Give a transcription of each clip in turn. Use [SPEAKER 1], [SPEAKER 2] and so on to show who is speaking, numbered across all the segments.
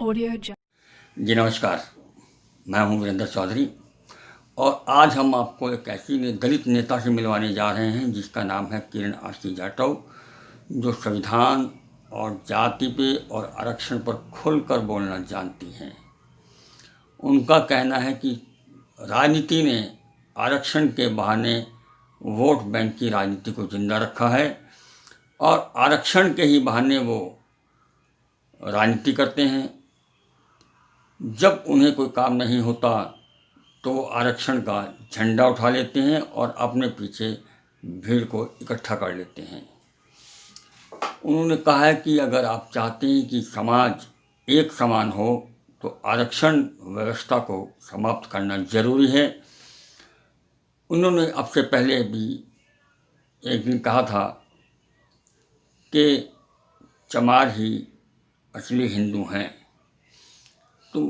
[SPEAKER 1] Audio Jungle.
[SPEAKER 2] जी नमस्कार, मैं हूं वीरेंद्र चौधरी और आज हम आपको एक ऐसी दलित नेता से मिलवाने जा रहे हैं जिसका नाम है किरण आरसी जाटव, जो संविधान और जाति पे और आरक्षण पर खुलकर बोलना जानती हैं। उनका कहना है कि राजनीति ने आरक्षण के बहाने वोट बैंक की राजनीति को जिंदा रखा है और आरक्षण के ही बहाने वो राजनीति करते हैं। जब उन्हें कोई काम नहीं होता तो वो आरक्षण का झंडा उठा लेते हैं और अपने पीछे भीड़ को इकट्ठा कर लेते हैं। उन्होंने कहा है कि अगर आप चाहते हैं कि समाज एक समान हो तो आरक्षण व्यवस्था को समाप्त करना जरूरी है। उन्होंने अब से पहले भी एक दिन कहा था कि चमार ही असली हिंदू हैं। तो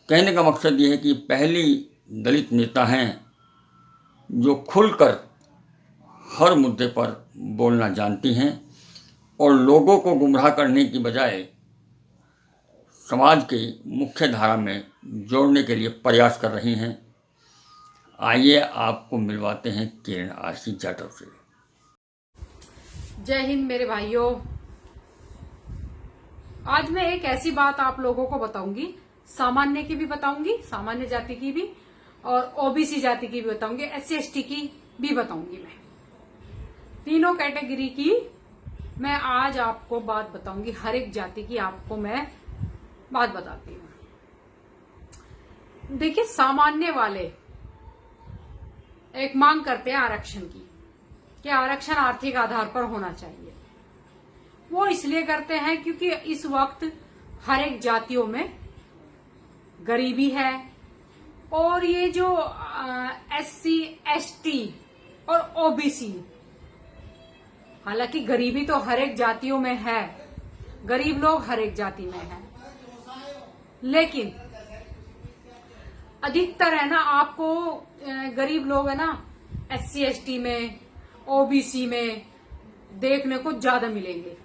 [SPEAKER 2] कहने का मकसद ये है कि पहली दलित नेता हैं जो खुलकर हर मुद्दे पर बोलना जानती हैं और लोगों को गुमराह करने की बजाय समाज की मुख्य धारा में जोड़ने के लिए प्रयास कर रही हैं। आइए आपको मिलवाते हैं किरण आरसी जाटव से।
[SPEAKER 3] जय हिंद मेरे भाइयों। आज मैं एक ऐसी बात आप लोगों को बताऊंगी, सामान्य की भी बताऊंगी, सामान्य जाति की भी, और ओबीसी जाति की भी बताऊंगी, SC ST की भी बताऊंगी। मैं तीनों कैटेगरी की मैं आज आपको बात बताऊंगी। हर एक जाति की आपको मैं बात बताती हूँ। देखिए, सामान्य वाले एक मांग करते हैं आरक्षण की कि आरक्षण आर्थिक आधार पर होना चाहिए। वो इसलिए करते हैं क्योंकि इस वक्त हर एक जातियों में गरीबी है और ये जो SC ST और OBC, हालांकि गरीबी तो हर एक जातियों में है, गरीब लोग हर एक जाति में है, लेकिन अधिकतर है ना आपको गरीब लोग है ना SC ST में, OBC में देखने को ज्यादा मिलेंगे।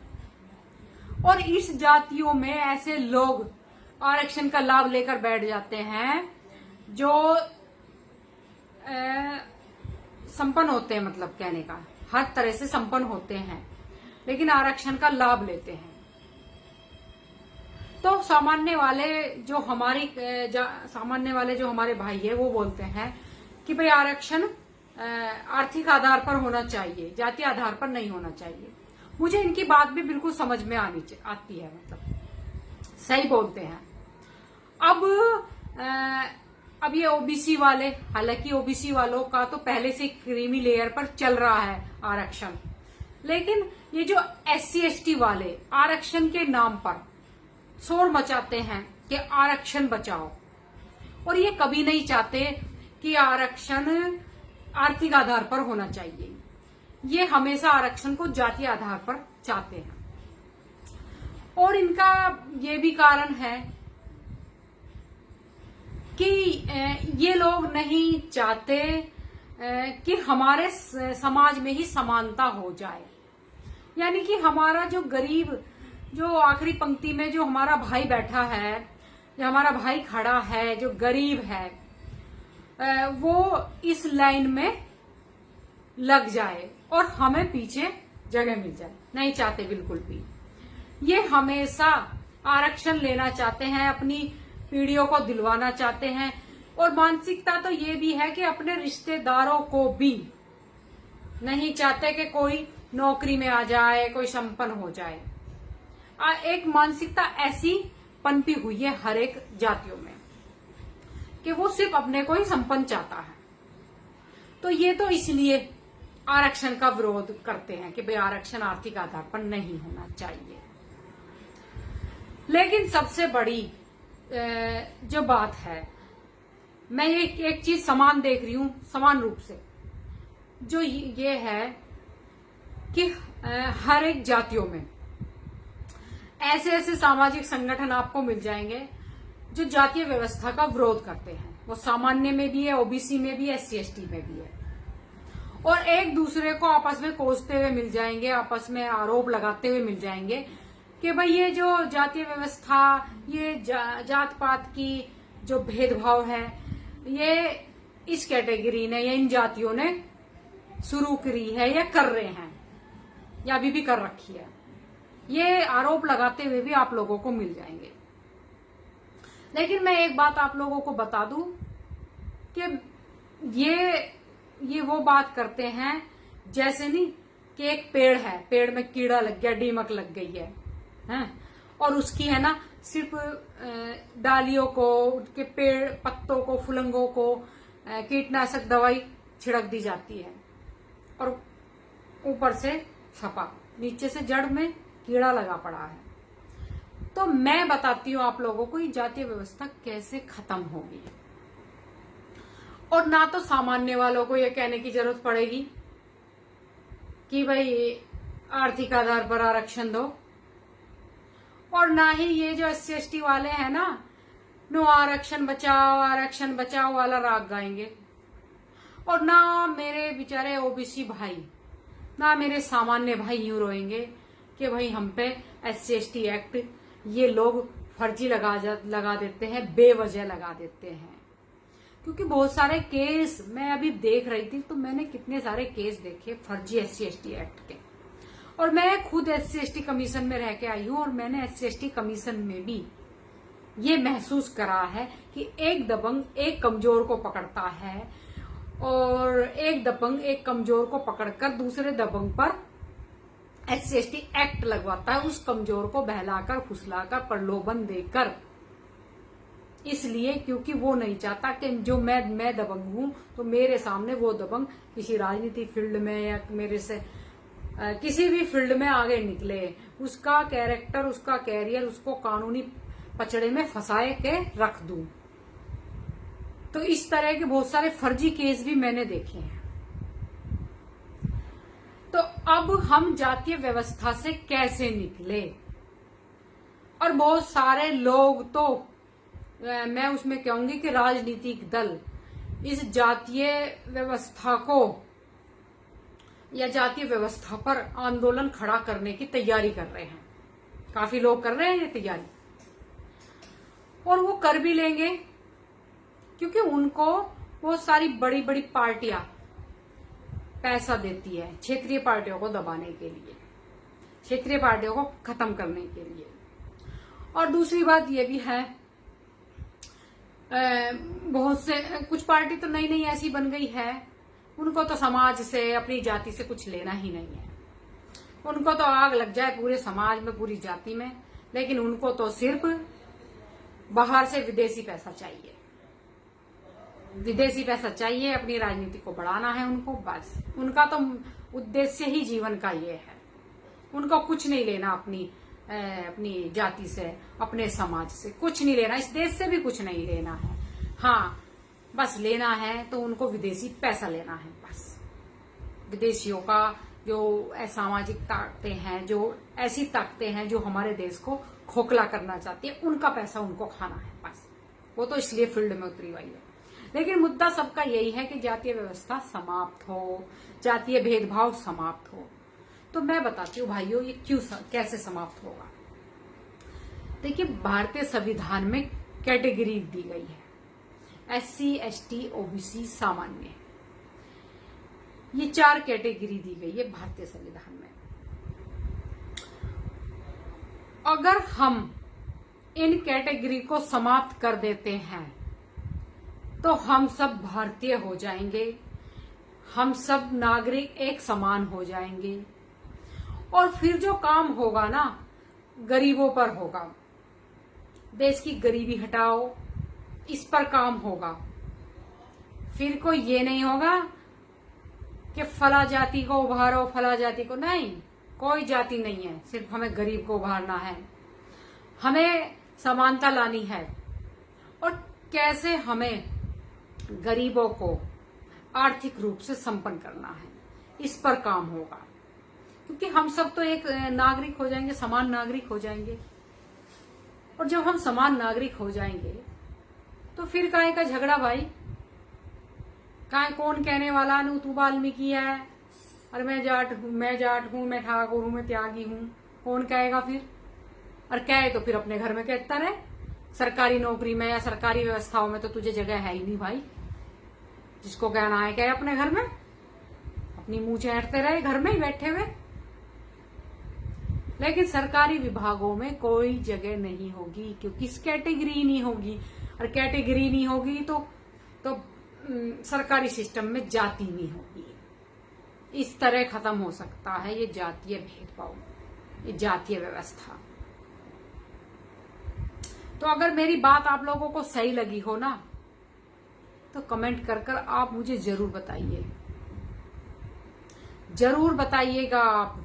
[SPEAKER 3] और इस जातियों में ऐसे लोग आरक्षण का लाभ लेकर बैठ जाते हैं जो संपन्न होते हैं, मतलब कहने का हर तरह से संपन्न होते हैं लेकिन आरक्षण का लाभ लेते हैं। तो सामान्य वाले जो हमारे भाई है वो बोलते हैं कि भाई आरक्षण आर्थिक आधार पर होना चाहिए, जाति आधार पर नहीं होना चाहिए। मुझे इनकी बात भी बिल्कुल समझ में आती है, मतलब सही बोलते हैं। अब ये ओबीसी वाले, हालांकि ओबीसी वालों का तो पहले से क्रीमी लेयर पर चल रहा है आरक्षण, लेकिन ये जो SC ST वाले आरक्षण के नाम पर शोर मचाते हैं कि आरक्षण बचाओ, और ये कभी नहीं चाहते कि आरक्षण आर्थिक आधार पर होना चाहिए। ये हमेशा आरक्षण को जाति आधार पर चाहते हैं। और इनका ये भी कारण है कि ये लोग नहीं चाहते कि हमारे समाज में ही समानता हो जाए, यानी कि हमारा जो गरीब, जो आखिरी पंक्ति में जो हमारा भाई बैठा है, जो हमारा भाई खड़ा है, जो गरीब है, वो इस लाइन में लग जाए और हमें पीछे जगह मिल जाए। नहीं चाहते बिल्कुल भी। ये हमेशा आरक्षण लेना चाहते हैं, अपनी पीढ़ियों को दिलवाना चाहते हैं, और मानसिकता तो ये भी है कि अपने रिश्तेदारों को भी नहीं चाहते कि कोई नौकरी में आ जाए, कोई संपन्न हो जाए। एक मानसिकता ऐसी पनपी हुई है हर एक जातियों में कि वो सिर्फ अपने को ही संपन्न चाहता है। तो ये तो इसलिए आरक्षण का विरोध करते हैं कि भाई आरक्षण आर्थिक आधार पर नहीं होना चाहिए। लेकिन सबसे बड़ी जो बात है, मैं एक चीज समान देख रही हूं, समान रूप से, जो ये है कि हर एक जातियों में ऐसे ऐसे सामाजिक संगठन आपको मिल जाएंगे जो जातीय व्यवस्था का विरोध करते हैं। वो सामान्य में भी है, ओबीसी में भी है, SC ST में भी है, और एक दूसरे को आपस में कोसते हुए मिल जाएंगे, आपस में आरोप लगाते हुए मिल जाएंगे कि भाई ये जो जातीय व्यवस्था, ये जात पात की जो भेदभाव है, ये इस कैटेगरी ने या इन जातियों ने शुरू करी है या कर रहे हैं या अभी भी कर रखी है। ये आरोप लगाते हुए भी आप लोगों को मिल जाएंगे। लेकिन मैं एक बात आप लोगों को बता दूं कि ये वो बात करते हैं जैसे नहीं कि एक पेड़ है, पेड़ में कीड़ा लग गया, दीमक लग गई है, हैं? और उसकी है ना सिर्फ डालियों को, उनके पेड़ पत्तों को, फुलंगों को कीटनाशक दवाई छिड़क दी जाती है और ऊपर से छपा, नीचे से जड़ में कीड़ा लगा पड़ा है। तो मैं बताती हूँ आप लोगों को ये जातीय व्यवस्था कैसे खत्म होगी। और ना तो सामान्य वालों को ये कहने की जरूरत पड़ेगी कि भाई आर्थिक आधार पर आरक्षण दो, और ना ही ये जो SC/ST वाले हैं ना, नो आरक्षण बचाओ वाला राग गाएंगे, और ना मेरे बेचारे OBC भाई, ना मेरे सामान्य भाई यूं रोएंगे कि भाई हम पे SC/ST एक्ट ये लोग फर्जी लगा देते हैं, बेवजह लगा देते हैं। क्योंकि बहुत सारे केस मैं अभी देख रही थी, तो मैंने कितने सारे केस देखे फर्जी SC/ST एक्ट के। और मैं खुद SC/ST कमीशन में रह के आई हूं, और मैंने SC/ST कमीशन में भी ये महसूस करा है कि एक दबंग एक कमजोर को पकड़ता है, और एक दबंग एक कमजोर को पकड़कर दूसरे दबंग पर SC/ST एक्ट लगवाता है, उस कमजोर को बहलाकर फुसलाकर प्रलोभन देकर, इसलिए क्योंकि वो नहीं चाहता कि जो मैं दबंग हूं तो मेरे सामने वो दबंग किसी राजनीतिक फील्ड में या मेरे से किसी भी फील्ड में आगे निकले, उसका कैरेक्टर, उसका कैरियर उसको कानूनी पचड़े में फंसाए के रख दूं। तो इस तरह के बहुत सारे फर्जी केस भी मैंने देखे हैं। तो अब हम जातीय व्यवस्था से कैसे निकले? और बहुत सारे लोग, तो मैं उसमें कहूंगी कि राजनीतिक दल इस जातीय व्यवस्था को या जातीय व्यवस्था पर आंदोलन खड़ा करने की तैयारी कर रहे हैं। काफी लोग कर रहे हैं ये तैयारी, और वो कर भी लेंगे, क्योंकि उनको बहुत सारी बड़ी बड़ी पार्टियां पैसा देती है क्षेत्रीय पार्टियों को दबाने के लिए, क्षेत्रीय पार्टियों को खत्म करने के लिए। और दूसरी बात ये भी है, बहुत से कुछ पार्टी तो नई नई ऐसी बन गई है, उनको तो समाज से, अपनी जाति से कुछ लेना ही नहीं है। उनको तो आग लग जाए पूरे समाज में, पूरी जाति में, लेकिन उनको तो सिर्फ बाहर से विदेशी पैसा चाहिए, विदेशी पैसा चाहिए, अपनी राजनीति को बढ़ाना है उनको, बस उनका तो उद्देश्य ही जीवन का ये है। उनको कुछ नहीं लेना अपनी जाति से, अपने समाज से कुछ नहीं लेना, इस देश से भी कुछ नहीं लेना है। हाँ, बस लेना है तो उनको विदेशी पैसा लेना है, बस। विदेशियों का जो असामाजिक ताकतें हैं, जो ऐसी ताकतें हैं जो हमारे देश को खोखला करना चाहती है, उनका पैसा उनको खाना है, बस। वो तो इसलिए फील्ड में उतरी हुई है। लेकिन मुद्दा सबका यही है कि जातीय व्यवस्था समाप्त हो, जातीय भेदभाव समाप्त हो। तो मैं बताती हूँ भाइयों, ये कैसे समाप्त होगा। देखिए, भारतीय संविधान में कैटेगरी दी गई है, SC/ST OBC सामान्य, ये 4 कैटेगरी दी गई है भारतीय संविधान में। अगर हम इन कैटेगरी को समाप्त कर देते हैं तो हम सब भारतीय हो जाएंगे, हम सब नागरिक एक समान हो जाएंगे, और फिर जो काम होगा ना, गरीबों पर होगा। देश की गरीबी हटाओ, इस पर काम होगा। फिर कोई ये नहीं होगा कि फला जाति को उभारो, फला जाति को, नहीं, कोई जाति नहीं है, सिर्फ हमें गरीब को उभारना है, हमें समानता लानी है। और कैसे हमें गरीबों को आर्थिक रूप से संपन्न करना है, इस पर काम होगा। क्योंकि हम सब तो एक नागरिक हो जाएंगे, समान नागरिक हो जाएंगे। और जब हम समान नागरिक हो जाएंगे तो फिर काहे का झगड़ा भाई? काहे, कौन कहने वाला नु तू वाल्मीकि है, और मैं जाट हूं, मैं ठाकुर हूं, मैं त्यागी हूं, कौन कहेगा फिर? और कहे तो फिर अपने घर में कहता रहे। सरकारी नौकरी में या सरकारी व्यवस्थाओं में तो तुझे जगह है ही नहीं भाई। जिसको कहना है कहे अपने घर में, अपनी मुंह चेरते रहे घर में ही बैठे हुए। लेकिन सरकारी विभागों में कोई जगह नहीं होगी, क्योंकि कैटेगरी नहीं होगी, और कैटेगरी नहीं होगी तो सरकारी सिस्टम में जाति नहीं होगी। इस तरह खत्म हो सकता है ये जातीय भेदभाव, ये जातीय व्यवस्था। तो अगर मेरी बात आप लोगों को सही लगी हो ना, तो कमेंट कर कर आप मुझे जरूर बताइए, जरूर बताइएगा आप,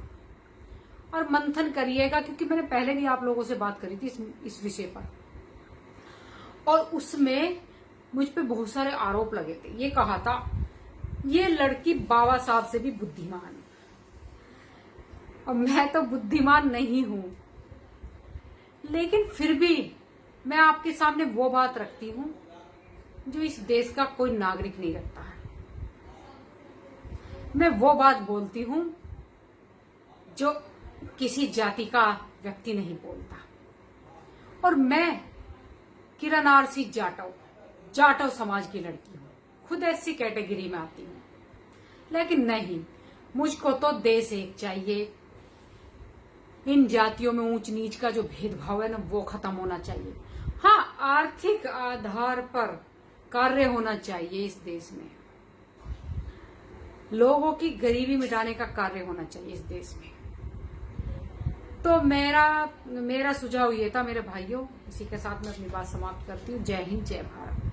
[SPEAKER 3] और मंथन करिएगा, क्योंकि मैंने पहले भी आप लोगों से बात करी थी इस विषय पर, और उसमें मुझ पे बहुत सारे आरोप लगे थे। ये कहा था ये लड़की बाबा साहब से भी बुद्धिमान है, और मैं तो बुद्धिमान नहीं हूं, लेकिन फिर भी मैं आपके सामने वो बात रखती हूं जो इस देश का कोई नागरिक नहीं रखता है। मैं वो बात बोलती हूं जो किसी जाति का व्यक्ति नहीं बोलता। और मैं किरण आरसी जाटव समाज की लड़की हूं, खुद ऐसी कैटेगरी में आती हूं, लेकिन नहीं, मुझको तो देश एक चाहिए। इन जातियों में ऊंच नीच का जो भेदभाव है ना, वो खत्म होना चाहिए। हाँ, आर्थिक आधार पर कार्य होना चाहिए इस देश में, लोगों की गरीबी मिटाने का कार्य होना चाहिए इस देश में। तो मेरा सुझाव ये था मेरे भाइयों। इसी के साथ मैं अपनी बात समाप्त करती हूँ। जय हिंद, जय भारत।